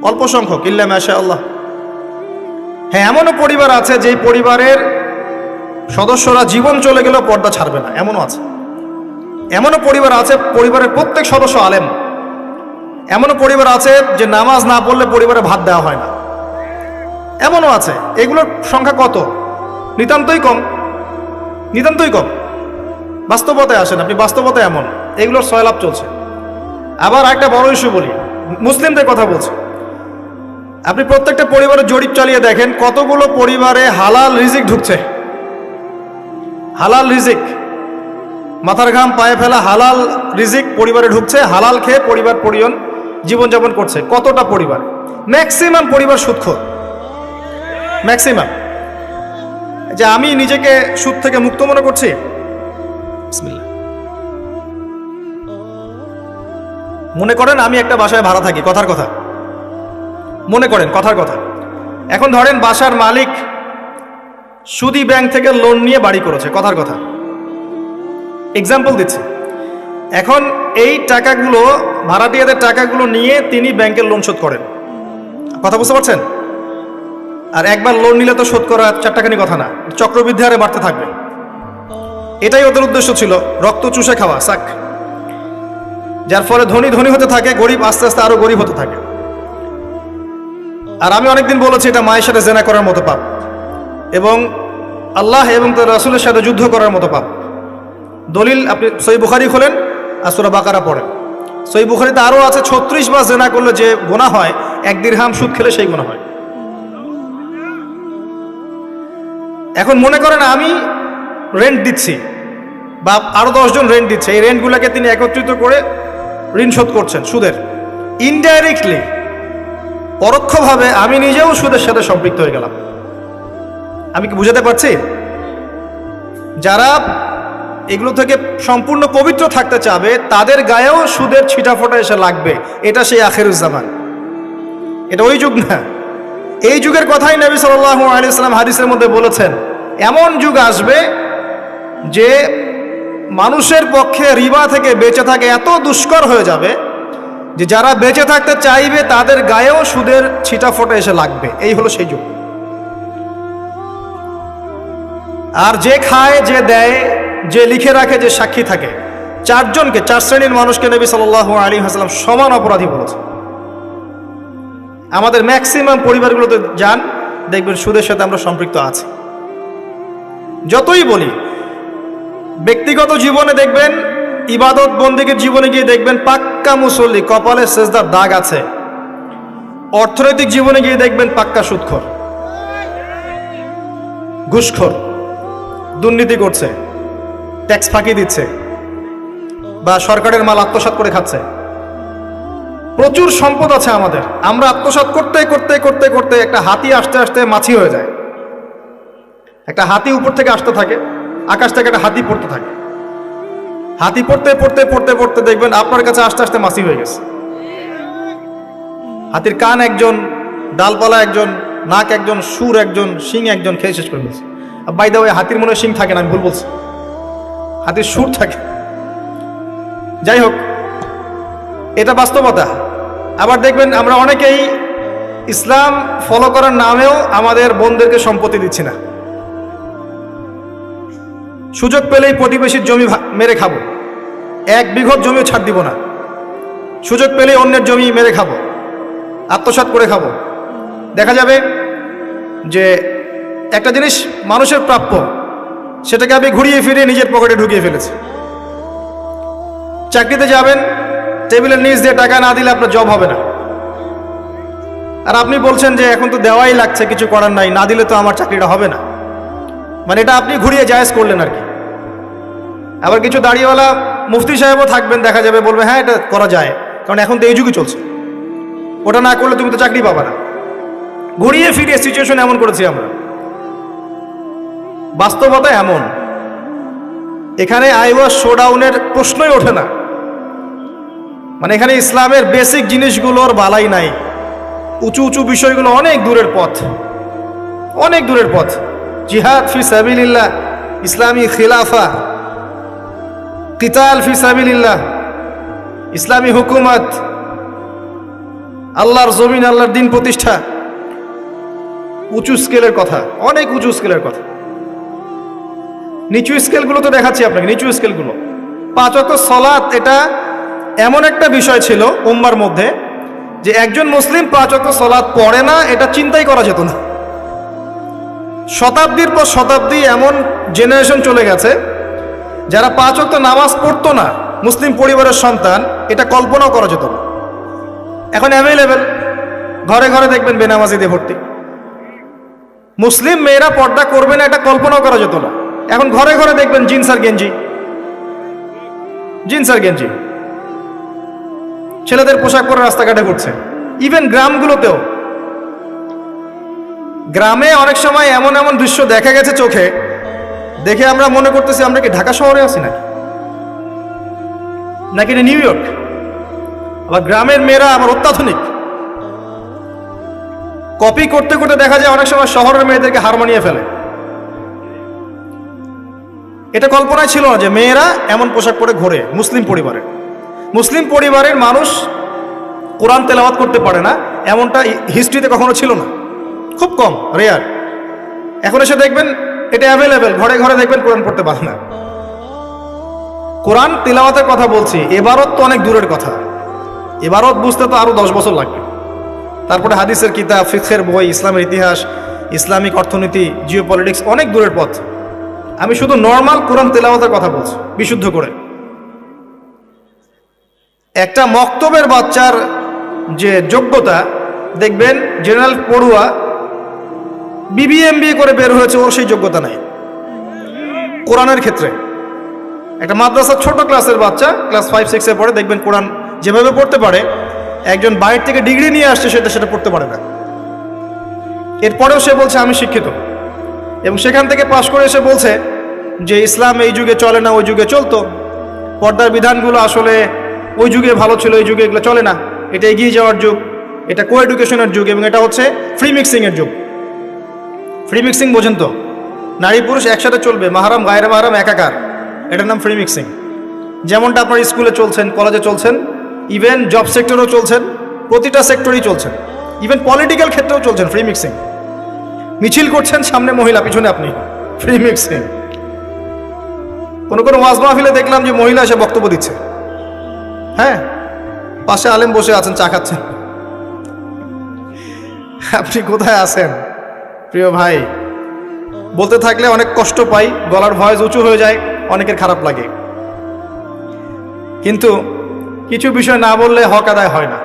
অল্প সংখ্যক, ইল্লা মাশাআল্লাহ। হ্যাঁ, এমনও পরিবার আছে যে পরিবারের সদস্যরা জীবন চলে গেলেও পর্দা ছাড়বে না, এমনও আছে। এমনও পরিবার আছে পরিবারের প্রত্যেক সদস্য আলেম। এমনও পরিবার আছে যে নামাজ না পড়লে পরিবারে ভাত দেওয়া হয় না, এমনও আছে। এগুলোর সংখ্যা কত? নিতান্তই কম, নিতান্তই কম। বাস্তবতায় আসেন আপনি, বাস্তবতা এমন, এগুলোর সয়লাভ চলছে। আবার একটা বড় ইস্যু বলি, মুসলিমদের কথা বলছি। আপনি প্রত্যেকটা পরিবারের জরিপ চালিয়ে দেখেন কতগুলো পরিবারে হালাল রিজিক ঢুকছে। হালাল রিজিক, মাথার ঘাম পায়ে ফেলা হালাল রিজিক পরিবারে ঢুকছে, হালাল খেয়ে পরিবার পরিজন জীবনযাপন করছে। কতটা পরিবার? ম্যাক্সিমাম পরিবার সুদখোর, ম্যাক্সিমাম। যে আমি নিজেকে সুদ থেকে মুক্ত মনে করছি, বিসমিল্লাহ। মনে করেন আমি একটা বাসায় ভাড়া থাকি, কথার কথা, মনে করেন কথার কথা। এখন ধরেন বাসার মালিক সুদী ব্যাংক থেকে লোন নিয়ে বাড়ি করেছে, কথার কথা, এক্সাম্পল দিচ্ছি। এখন এই টাকাগুলো, ভাড়াটিয়াদের টাকাগুলো নিয়ে তিনি ব্যাংকের লোন শোধ করেন, কথা বুঝতে পারছেন? আর একবার লোন নিলে তো শোধ করা চারটাখানি কথা না, চক্রবৃদ্ধি হারে বাড়তে থাকবে। এটাই ওদের উদ্দেশ্য ছিল, রক্ত চুষে খাওয়া, সাক। যার ফলে ধনী ধনী হতে থাকে, গরিব আস্তে আস্তে আরো গরিব হতে থাকে। আর আমি অনেকদিন বলেছি এটা মায়ের সাথে জেনা করার মতো পাপ, এবং আল্লাহ এবং তার রাসূলের সাথে যুদ্ধ করার মতো পাপ। দলিল আপনি সহিহ বুখারী খোলেন আর সূরা বাকারা পড়েন। সহিহ বুখারীতে আরও আছে 36 বার জেনা করলে যে গুনাহ হয়, 1 দিরহাম সুদ খেলে সেই গুনাহ হয়। এখন মনে করেন আমি রেন্ট দিচ্ছি, বা আরো 10 জন রেন্ট দিচ্ছে, এই রেন্টগুলোকে তিনি একত্রিত করে ঋণ শোধ করছেন সুদের। ইনডাইরেক্টলি, পরোক্ষভাবে আমি নিজেও সুদের সাথে সম্পৃক্ত হয়ে গেলাম। আমি কি বুঝাতে পারছি? যারা এগুলো থেকে সম্পূর্ণ পবিত্র থাকতে চাবে তাদের গায়েও সুদের ছিটাফোঁটা এসে লাগবে। এটা সেই আখিরুজ্জামান, এটা ওই যুগ না। এই যুগের কথাই নবী সাল্লাল্লাহু আলাইহি ওয়াসাল্লাম হাদিসের মধ্যে বলেছেন, এমন যুগ আসবে যে মানুষের পক্ষে রিবা থেকে বেঁচে থাকে এত দুষ্কর হয়ে যাবে যে যারা বেঁচে থাকতে চাইবে তাদের গায়েও সুদের ছিটাফোঁটা এসে লাগবে। এই হলো সেই যুগ। আর যে খায়, যে দেয়, যে লিখে রাখে, যে সাক্ষী থাকে, 4 জনকে, 4 শ্রেণীর মানুষকে নবী সাল্লাল্লাহু আলাইহি ওয়াসাল্লাম সমান অপরাধী বলেছে। আমাদের ম্যাক্সিমাম পরিবারগুলোতে যান, দেখবেন সুদের সাথে আমরা সম্পৃক্ত আছি। যতই বলি, ব্যক্তিগত জীবনে দেখবেন, ইবাদত বন্দেগীর জীবনে গিয়ে দেখবেন পাক্কা মুসল্লি, কপালে সেজদার দাগ আছে। অর্থনৈতিক জীবনে গিয়ে দেখবেন পাক্কা সুদখোর, ঘুষখোর, দুর্নীতি করছে, ট্যাক্স ফাঁকি দিচ্ছে, বা সরকারের মাল আত্মসাৎ করে খাচ্ছে। প্রচুর সম্পদ আছে আমাদের, আমরা আত্মসাৎ করতে করতে করতে করতে একটা হাতি আসতে আসতে মাছি হয়ে যায়। একটা হাতি উপর থেকে আসতে থাকে, আকাশ থেকে একটা হাতি পড়তে থাকে। হাতি পড়তে পড়তে পড়তে পড়তে দেখবেন আপনার কাছে আস্তে আস্তে মাছি হয়ে গেছে। হাতির কান একজন, ডালপালা একজন, নাক একজন, সুর একজন, শিং একজন, খেয়ে শেষ করে দিয়েছে। বাই দা ওয়ে, হাতির মনে শিং থাকে না, আমি ভুল বলছি, হাতির সুর থাকে। যাই হোক, এটা বাস্তবতা। আবার দেখবেন আমরা অনেকেই ইসলাম ফলো করার নামেও আমাদের বোনদেরকে সম্পত্তি দিচ্ছি না। সুযোগ পেলেই প্রতিবেশীর জমি মেরে খাবো, 1 বিঘত জমিও ছাড় দিব না। সুযোগ পেলেই অন্যের জমি মেরে খাবো, আত্মসাৎ করে খাবো। দেখা যাবে যে একটা জিনিস মানুষের প্রাপ্য, সেটাকে আমি ঘুরিয়ে ফিরিয়ে নিজের পকেটে ঢুকিয়ে ফেলেছি। চাকরিতে যাবেন, টেবিলের নিচ দিয়ে টাকা না দিলে আপনার জব হবে না। আর আপনি বলছেন যে এখন তো দেওয়াই লাগছে, কিছু করার নাই, না দিলে তো আমার চাকরিটা হবে না। মানে এটা আপনি ঘুরিয়ে জায়েজ করলেন আর কি। আবার কিছু দাড়িওয়ালা মুফতি সাহেবও থাকবেন, দেখা যাবে বলবে হ্যাঁ এটা করা যায়, কারণ এখন তো এই যুগই চলছে, ওটা না করলে তুমি তো চাকরি পাবা না। ঘুরিয়ে ফিরিয়ে সিচুয়েশন এমন করেছি আমরা। বাস্তবতা এমন, এখানে আইওয়াস শোডাউনের প্রশ্নই ওঠে না। মানে এখানে ইসলামের বেসিক জিনিসগুলোর বালাই নাই। উঁচু উঁচু বিষয়গুলো অনেক দূরের পথ, অনেক দূরের পথ। জিহাদ ফি সাবিলিল্লাহ, ইসলামী খিলাফা, কিতাল ফি সাবিলিল্লাহ, ইসলামী হুকুমত, আল্লাহর জমিন, আল্লাহর দিন প্রতিষ্ঠা, উঁচু স্কেলের কথা, অনেক উঁচু স্কেলের কথা। নিচু স্কেলগুলো তো দেখাচ্ছি আপনাকে, নিচু স্কেলগুলো। 5 ওয়াক্ত সালাত এটা এমন একটা বিষয় ছিল উম্মার মধ্যে যে একজন মুসলিম 5 ওয়াক্ত সালাত পড়ে না, এটা চিন্তাই করা যেত না। শতাব্দীর পর শতাব্দী এমন জেনারেশন চলে গেছে যারা 5 ওয়াক্ত নামাজ পড়তো না, মুসলিম পরিবারের সন্তান, এটা কল্পনাও করা যেত না। এখন অ্যাভেলেবেল, ঘরে ঘরে দেখবেন বেনামাজিদের ভর্তি। মুসলিম মেয়েরা পর্দা করবে না, এটা কল্পনাও করা যেত না। এখন ঘরে ঘরে দেখবেন জিন্স আর গেঞ্জি, জিন্স আর গেঞ্জি, ছেলেদের পোশাক পরে রাস্তাঘাটে ঘুরছে। ইভেন গ্রামগুলোতেও, গ্রামে অনেক সময় এমন এমন দৃশ্য দেখা গেছে চোখে, দেখে আমরা মনে করতেছি আমরা কি ঢাকা শহরে আছি নাকি নিউ ইয়র্ক। আবার গ্রামের মেয়েরা আবার অত্যাধুনিক, কপি করতে করতে দেখা যায় অনেক সময় শহরের মেয়েদেরকে হার মানিয়ে ফেলে। এটা কল্পনায় ছিল না যে মেয়েরা এমন পোশাক পরে ঘোরে মুসলিম পরিবারে। মুসলিম পরিবারের মানুষ কোরআন তেলাওয়াত করতে পারে না, এমনটা হিস্ট্রিতে কখনো ছিল না, খুব কম, রেয়ার। এখন এসে দেখবেন এটা অ্যাভেলেবেল, ঘরে ঘরে দেখবেন কোরআন পড়তে পারে না। কোরআন তিলাওয়াতের কথা বলছি, এবারত তো অনেক দূরের কথা, এবারত বুঝতে তো আরো 10 বছর লাগবে। তারপরে হাদিসের কিতাব, ফিকহের বই, ইসলামের ইতিহাস, ইসলামিক অর্থনীতি, জিও পলিটিক্স, অনেক দূরের পথ। আমি শুধু নর্মাল কোরআন তেলাওয়াতের কথা বলছি, বিশুদ্ধ করে। একটা মক্তবের বাচ্চার যে যোগ্যতা, দেখবেন জেনারেল পড়ুয়া BBA করে বের হয়েছে, ওর সেই যোগ্যতা নাই কোরআনের ক্ষেত্রে। একটা মাদ্রাসার ছোট ক্লাসের বাচ্চা, ক্লাস 5-6-এ পড়ে, দেখবেন কোরআন যেভাবে পড়তে পারে, একজন বাইরে থেকে ডিগ্রি নিয়ে আসছে সেটা পড়তে পারে না। এরপরেও সে বলছে আমি শিক্ষিত, এবং সেখান থেকে পাশ করে এসে বলছে যে ইসলাম এই যুগে চলে না, ওই যুগে চলতো, পর্দার বিধানগুলো আসলে ওই যুগে ভালো ছিল, এই যুগে এগুলো চলে না, এটা এগিয়ে যাওয়ার যুগ, এটা কো এডুকেশনের যুগ, এবং এটা হচ্ছে ফ্রি মিক্সিংয়ের যুগ। ফ্রি মিক্সিং বোঝেন তো, নারী পুরুষ একসাথে চলবে, মাহারাম গায়রে মাহারাম একাকার, এটার নাম ফ্রি মিক্সিং। যেমনটা আপনার স্কুলে চলছেন, কলেজে চলছেন, ইভেন জব সেক্টরেও চলছেন, প্রতিটা সেক্টরেই চলছেন, ইভেন পলিটিক্যাল ক্ষেত্রেও চলছেন ফ্রি মিক্সিং। মিছিল করছেন, সামনে মহিলা, পিছনে আপনি, ফ্রি মিক্সিং। কোনো কোনো ওয়াজ মাহফিলে দেখলাম যে মহিলা এসে বক্তব্য দিচ্ছে, হ্যাঁ, পাশে আলেম বসে আছেন, চা খাচ্ছেন। আপনি কোথায় আছেন প্রিয় ভাই? বলতে থাকলে অনেক কষ্ট পাই, গলার ভয়েস উঁচু হয়ে যায়, অনেকের খারাপ লাগে, কিন্তু কিছু বিষয় না বললে হক আদায় হয় না।